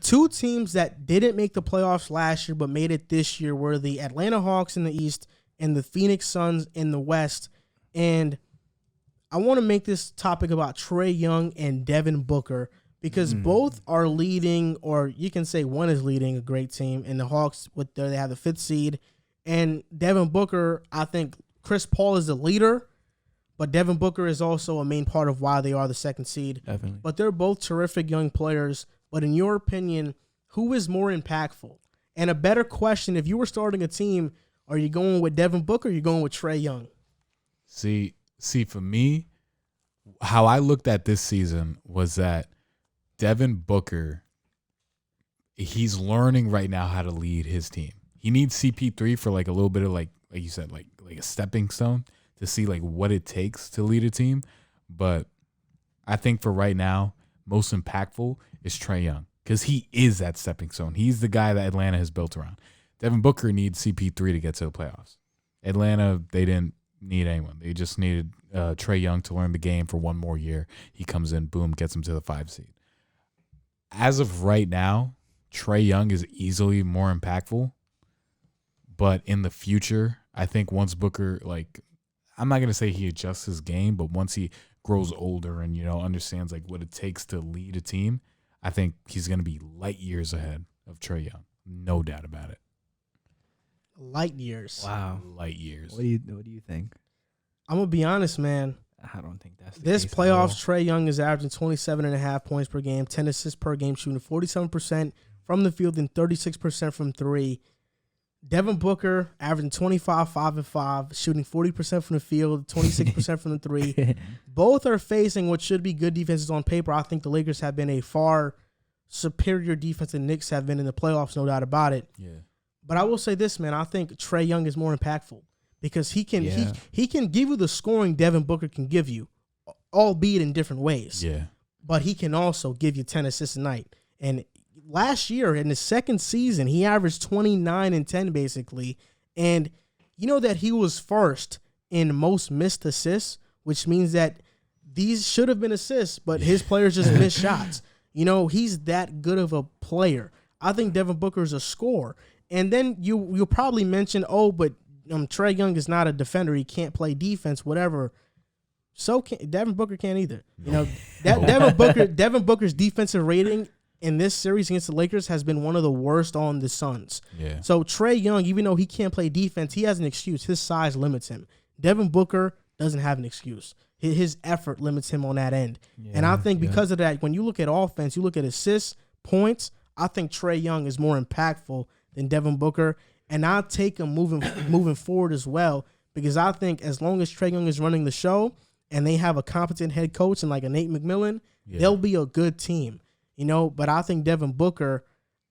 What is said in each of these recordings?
Two teams that didn't make the playoffs last year but made it this year were the Atlanta Hawks in the East and the Phoenix Suns in the West. And I want to make this topic about Trae Young and Devin Booker because both are leading, or you can say one is leading a great team. And the Hawks, they have the 5th seed. And Devin Booker, I think Chris Paul is the leader, but Devin Booker is also a main part of why they are the 2nd seed. Definitely. But they're both terrific young players. But in your opinion, who is more impactful? And a better question, if you were starting a team, are you going with Devin Booker or are you going with Trae Young? See, for me, how I looked at this season was that Devin Booker, he's learning right now how to lead his team. He needs CP3 for like a little bit of like you said, like a stepping stone to see like what it takes to lead a team. But I think for right now, most impactful is Trae Young because he is that stepping stone. He's the guy that Atlanta has built around. Devin Booker needs CP3 to get to the playoffs. Atlanta, they didn't need anyone. They just needed Trae Young to learn the game for one more year. He comes in, boom, gets him to the 5 seed. As of right now, Trae Young is easily more impactful. But in the future, I think once Booker, like, I'm not going to say he adjusts his game, but once he grows older and, understands like what it takes to lead a team, I think he's going to be light years ahead of Trae Young. No doubt about it. Light years. Wow. Light years. What do you think? I'm going to be honest, man. I don't think that's the This case playoffs, Trae Young is averaging 27.5 points per game, 10 assists per game, shooting 47% from the field and 36% from 3. Devin Booker averaging 25, 5, and 5, shooting 40% from the field, 26% from the 3. Both are facing what should be good defenses on paper. I think the Lakers have been a far superior defense than Knicks have been in the playoffs, no doubt about it. Yeah. But I will say this, man. I think Trae Young is more impactful because he can he can give you the scoring Devin Booker can give you, albeit in different ways. Yeah. But he can also give you 10 assists a night. And last year, in his 2nd season, he averaged 29 and 10 basically. And you know that he was first in most missed assists, which means that these should have been assists, but his players just missed shots. He's that good of a player. I think Devin Booker is a scorer. And then you'll probably mention, but Trae Young is not a defender. He can't play defense, whatever. So Devin Booker can't either. Devin Booker's defensive rating in this series against the Lakers has been one of the worst on the Suns. Yeah. So Trae Young, even though he can't play defense, he has an excuse. His size limits him. Devin Booker doesn't have an excuse. His effort limits him on that end. Yeah, and I think because of that, when you look at offense, you look at assists, points, I think Trae Young is more impactful than Devin Booker. And I'll take him moving forward as well because I think as long as Trae Young is running the show and they have a competent head coach and like a Nate McMillan, they'll be a good team. But I think Devin Booker,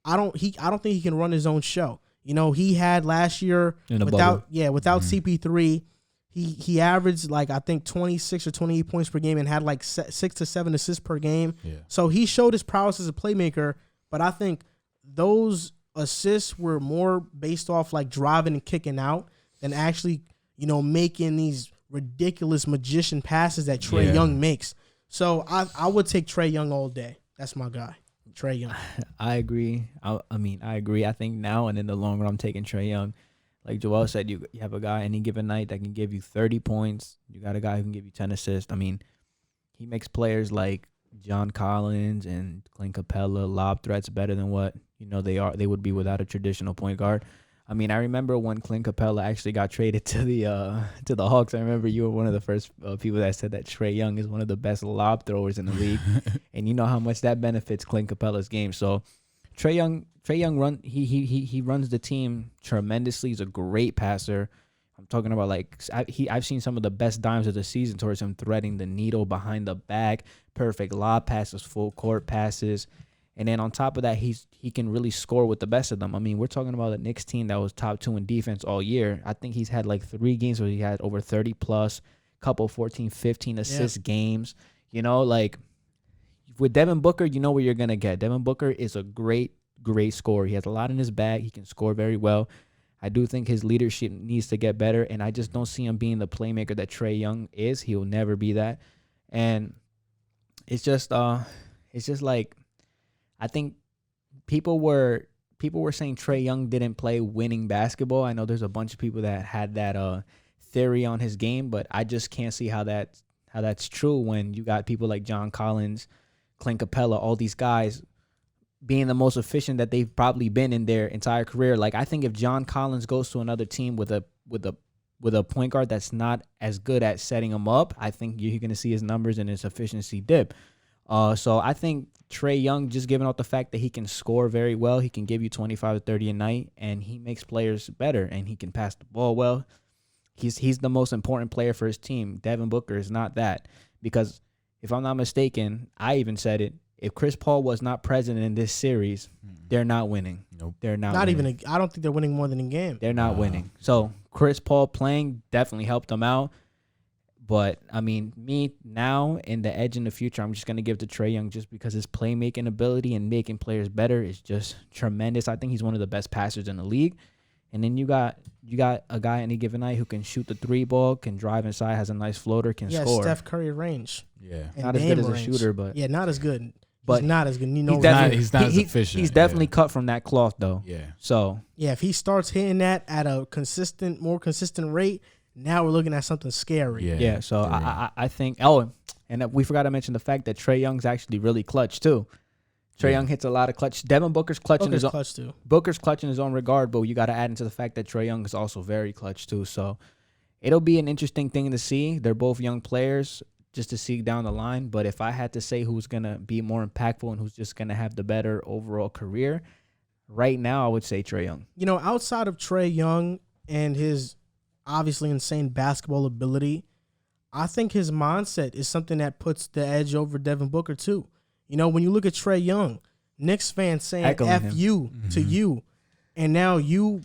I don't think he can run his own show. He had last year without CP3, he averaged like I think 26 or 28 points per game and had like 6 to 7 assists per game. Yeah. So he showed his prowess as a playmaker, but I think those assists were more based off like driving and kicking out than actually, making these ridiculous magician passes that Trae Young makes. So I would take Trae Young all day. That's my guy, Trae Young. I agree. I agree. I think now and in the long run, I'm taking Trae Young. Like Joel said, you have a guy any given night that can give you 30 points. You got a guy who can give you 10 assists. He makes players like John Collins and Clint Capella lob threats better than what they would be without a traditional point guard. I remember when Clint Capella actually got traded to the Hawks. I remember you were one of the first people that said that Trae Young is one of the best lob throwers in the league, and you know how much that benefits Clint Capella's game. So Trae Young he runs the team tremendously. He's a great passer. I'm talking about I've seen some of the best dimes of the season towards him threading the needle behind the back, perfect lob passes, full court passes. And then on top of that, he can really score with the best of them. We're talking about a Knicks team that was top 2 in defense all year. I think he's had like 3 games where he had over 30 plus, couple 14, 15 assist games. With Devin Booker, you know what you're going to get. Devin Booker is a great scorer. He has a lot in his bag. He can score very well. I do think his leadership needs to get better, and I just don't see him being the playmaker that Trae Young is. He will never be that. And it's just like, I think people were saying Trae Young didn't play winning basketball. I know there's a bunch of people that had that theory on his game, but I just can't see how that's true when you got people like John Collins, Clint Capella, all these guys being the most efficient that they've probably been in their entire career. Like, I think if John Collins goes to another team with a point guard that's not as good at setting him up, I think you're going to see his numbers and his efficiency dip. So I think Trae Young, just giving out the fact that he can score very well, he can give you 25 to 30 a night, and he makes players better, and he can pass the ball well. He's the most important player for his team. Devin Booker is not that, because if I'm not mistaken, I even said it, if Chris Paul was not present in this series, they're not winning. Nope. They're not Not winning. even. I don't think they're winning more than a game. They're not winning. So Chris Paul playing definitely helped them out. But, I mean, me now and the edge in the future, I'm just going to give to Trae Young just because his playmaking ability and making players better is just tremendous. I think he's one of the best passers in the league. And then you got a guy any given night who can shoot the three ball, can drive inside, has a nice floater, can score. Steph Curry range. Yeah. Not as good as a shooter, but. Yeah, not as good. But he's not as good. He's not as efficient. He's definitely cut from that cloth, though. Yeah. So. Yeah, if he starts hitting that at a more consistent rate, now we're looking at something scary. Yeah. So I think. Oh, and we forgot to mention the fact that Trae Young's actually really clutch too. Trae Young hits a lot of clutch. Devin Booker's clutch in his own. Clutch too. Booker's clutch in his own regard, but you got to add into the fact that Trae Young is also very clutch too. So it'll be an interesting thing to see. They're both young players, just to see down the line. But if I had to say who's gonna be more impactful and who's just gonna have the better overall career, right now I would say Trae Young. You know, outside of Trae Young and his obviously insane basketball ability, I think his mindset is something that puts the edge over Devin Booker too. You know, when you look at Trae Young, Knicks fans saying F you to you, and now you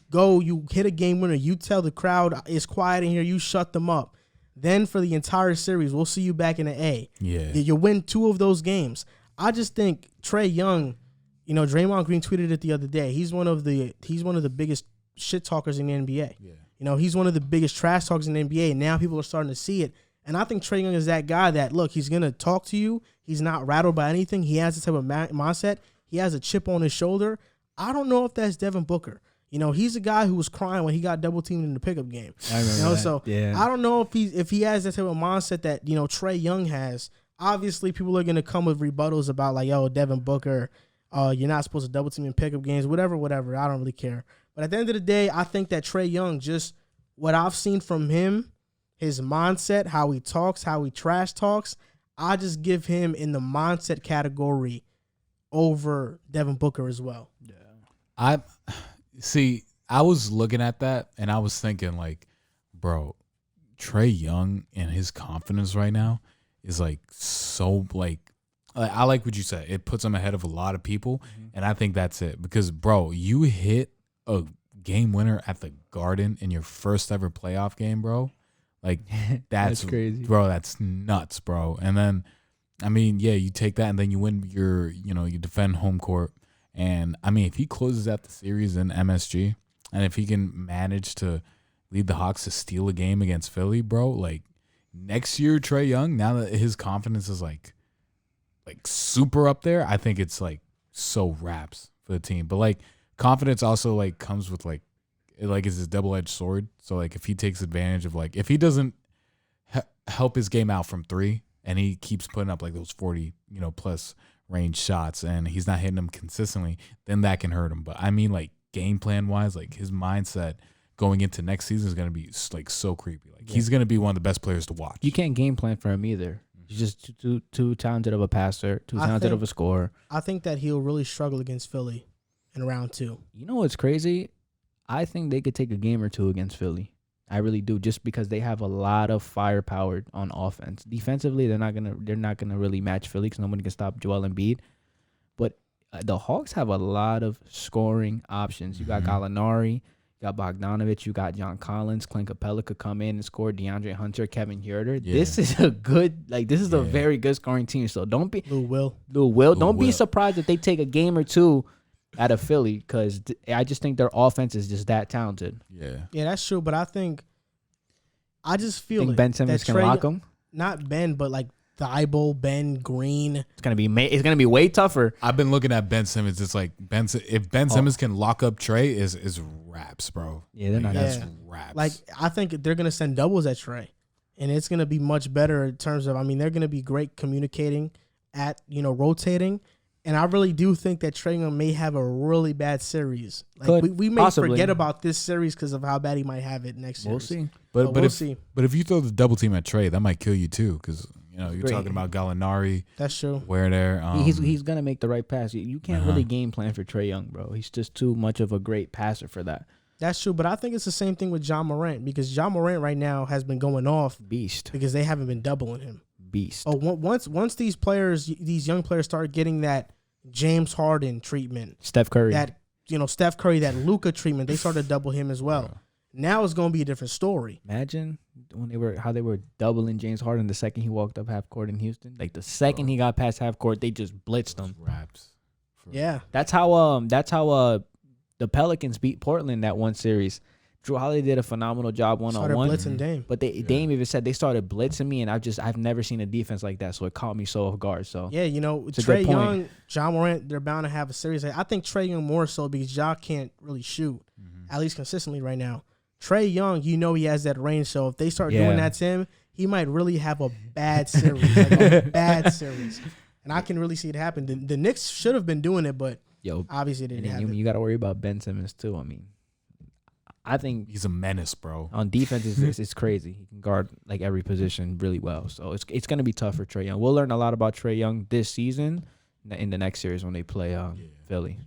hit a game winner, you tell the crowd it's quiet in here, you shut them up. Then for the entire series, we'll see you back in the A. Yeah. You win 2 of those games. I just think Trae Young, you know, Draymond Green tweeted it the other day. He's one of the biggest shit talkers in the NBA. Yeah. You know, he's one of the biggest trash talkers in the NBA. Now people are starting to see it. And I think Trae Young is that guy that, look, he's going to talk to you. He's not rattled by anything. He has this type of mindset. He has a chip on his shoulder. I don't know if that's Devin Booker. You know, he's a guy who was crying when he got double teamed in the pickup game. I remember that. So yeah. I don't know if he has that type of mindset that, you know, Trae Young has. Obviously, people are going to come with rebuttals about like, yo, Devin Booker, you're not supposed to double team in pickup games, whatever. I don't really care. But at the end of the day, I think that Trae Young, just what I've seen from him, his mindset, how he talks, how he trash talks, I just give him in the mindset category over Devin Booker as well. Yeah. I was looking at that and I was thinking like, bro, Trae Young and his confidence right now is like so like I like what you said. It puts him ahead of a lot of people, and I think that's it. Because, bro, you hit a game winner at the Garden in your first ever playoff game, bro. Like, that's crazy. Bro, that's nuts, bro. And then, I mean, yeah, you take that and then you win you defend home court. And, I mean, if he closes out the series in MSG, and if he can manage to lead the Hawks to steal a game against Philly, bro, like, next year, Trae Young, now that his confidence is, like super up there, I think it's, like, so raps for the team. But, like, confidence also, like, comes with, like, it's a double-edged sword. So, like, if he takes advantage of, like, if he doesn't help his game out from three and he keeps putting up, like, those 40, plus range shots and he's not hitting them consistently, then that can hurt him. But, I mean, like, game plan-wise, like, his mindset going into next season is going to be, like, so creepy. Like, he's going to be one of the best players to watch. You can't game plan for him either. He's just too talented of a passer, too talented of a scorer. I think that he'll really struggle against Philly in round 2. You know what's crazy? I think they could take a game or two against Philly. I really do, just because they have a lot of firepower on offense. Defensively, they're not gonna really match Philly because nobody can stop Joel Embiid. But the Hawks have a lot of scoring options. You got Gallinari, you got Bogdanovich, you got John Collins, Clint Capella could come in and score, DeAndre Hunter, Kevin Huerter. Yeah. This is a very good scoring team. So don't be Lou Will. Don't be surprised if they take a game or two out of Philly, because I just think their offense is just that talented. Yeah, that's true. But I just feel Ben Simmons can rock them. Not Ben, but like Thibault, Ben, Green. It's gonna be way tougher. I've been looking at Ben Simmons. It's like if Ben Simmons can lock up Trae, is raps, bro. Yeah, they're not. That's Yeah. raps. Like, I think they're going to send doubles at Trae. And it's going to be much better in terms of, I mean, they're going to be great communicating at, rotating. And I really do think that Trae Young may have a really bad series. Like, we may possibly forget about this series because of how bad he might have it next We'll series. see. But we'll if see. but if you throw the double team at Trae, that might kill you too, because you're Great. talking about Gallinari. That's true. Where there, He's gonna make the right pass. You can't really game plan for Trae Young, bro. He's just too much of a great passer for that. That's true. But I think it's the same thing with John Morant, because John Morant right now has been going off Beast. because they haven't been doubling him. Beast. Oh, once these young players start getting that James Harden treatment, Steph Curry. that Steph Curry, that Luka treatment, they started to double him as well. Now it's going to be a different story. Imagine how they were doubling James Harden the second he walked up half court in Houston. Like the second he got past half court, they just blitzed him. raps. Yeah, That's how the Pelicans beat Portland that one series. Drew Holiday did a phenomenal job started one-on-one. blitzing Dame. But Dame even said they started blitzing me, and I've never seen a defense like that, so it caught me so off guard. So Yeah, a Trae good point. Young, John Morant, they're bound to have a series. I think Trae Young more so because Ja can't really shoot, at least consistently right now. Trae Young, he has that range, so if they start doing that to him, he might really have a bad series, bad series. And I can really see it happen. The Knicks should have been doing it, but obviously they and didn't then have it. you got to worry about Ben Simmons too. I mean, I think He's a menace, bro. on defense it's crazy. He can guard like every position really well. So it's going to be tough for Trae Young. We'll learn a lot about Trae Young this season in the next series when they play Philly.